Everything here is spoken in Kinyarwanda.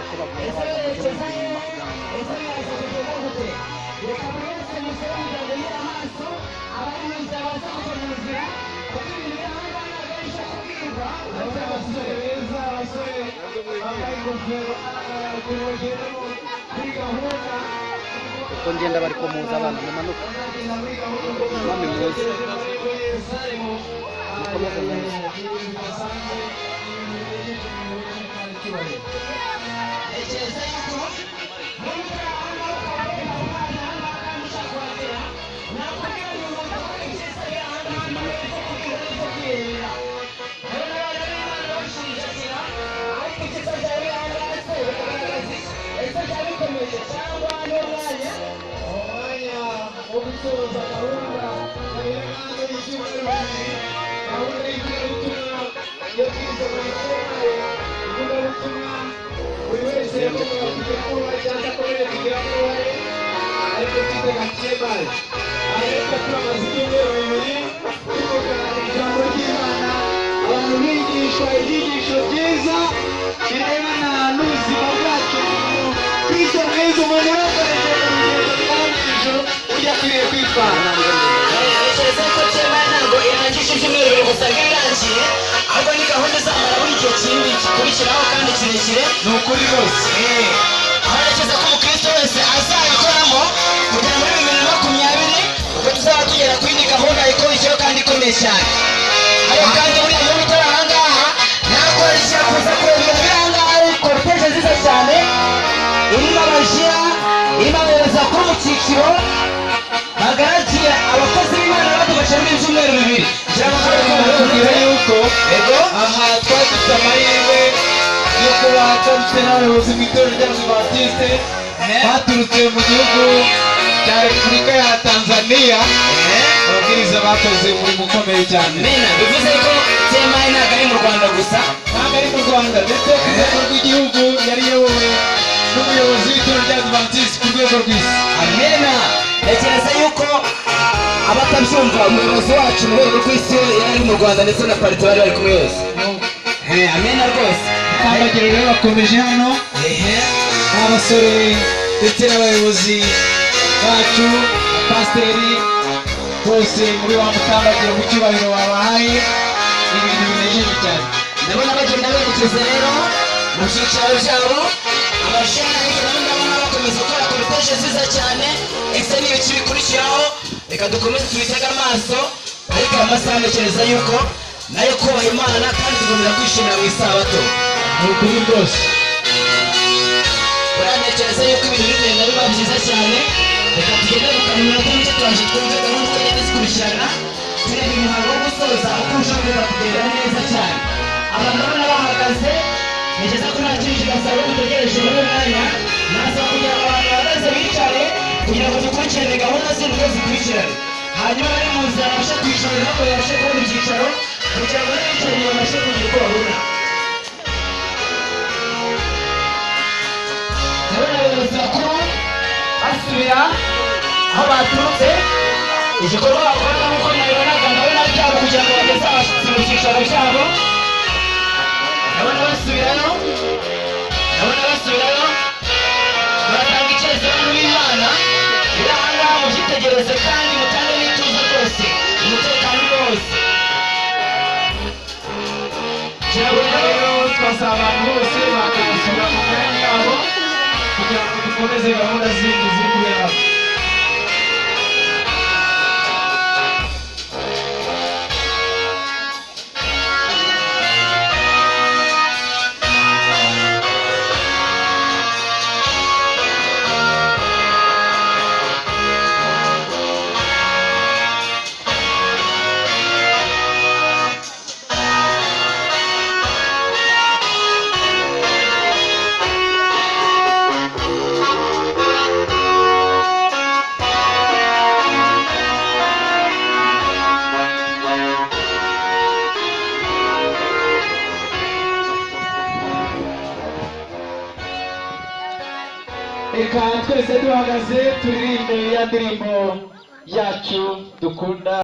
ko bagomba baza mu gihugu inyuma kuko ngenda bari kumuza abana mumanuka mwami mwiza mukomeze neza bagaragiye abakozi b'Imana badufasha muri ibyumweru bibiri kugira yuko aha twafite amahirwe yo kuba dufite n'abayobozi mu itorero ry'Abadivantisite baturutse mu gihugu cya Repubulika ya Tanzania ababwiriza bakoze umurimo ukomeye cyane bivuze ko TMI ntabwo ari mu Rwanda gusa ntabwo ari mu Rwanda ndetse ku rwego rw'igihugu yari iyobowe n'umuyobozi w'itorero ry'Abadivantisite ku rwego rw'isi amena ntekereza yuko abatabyumva umuyobozi wacu mu rwego rw'isi yari mu Rwanda ndetse na parite bari bari kumwe yose amena rwose abagero rero bakomeje hano n'abasore ndetse n'abayobozi bacu pasiteri bose muri wa mutambagiro mu cyubahiro babahaye ibintu binejeje cyane ndabona bagenda berekeza rero mu cyicaro cyabo abashana ndabona bakomeza gukora komiteje nziza cyane ese n'ibiki bikurikiraho reka dukomeze tubitege amaso ariko amasaha ntekereza yuko nayo kubaha Imana kandi tugomba kwishimira mu isabato ni ukuri rwose ntekereza yuko ibintu bigenda biba byiza cyane reka tugende gukamira ko nicyo twaje twumve gahunda uko igenda zikurikirana tureba umuhango wo gusoza uko ushobora kugenda neza cyane abantu babona bahagaze ntekereza ko nta kindi kigasaba dutegereje muri uyu mwanya nasaba kugira ngo abantu bahagaze bicare kugira ngo dukurikirane gahunda zindi uko zikurikirane hanyuma bari mu nzira babashe kwicara nabo babashe kubona ibyicaro kugira ngo n'abicaye babashe kugira uko babona ndabona abayobozi bakuru basubira aho baturutse igikorwa bakora nk'uko nabibonaga ndabona byabo kugira ngo bageze abashyitsi mu byicaro byabo ndabona basubirayo baratanga icyerekezo n'Imana iri aha ngaha mubyitegereze kandi mutange n'ituze rwose umutekano wose cyangwa rero twasaba abantu bose bakasubira mu myanya yabo kugira ngo dukomeze gahunda zindi ziri kubera reka twese duhagaze turirimbe ya ndirimbo yacu dukunda.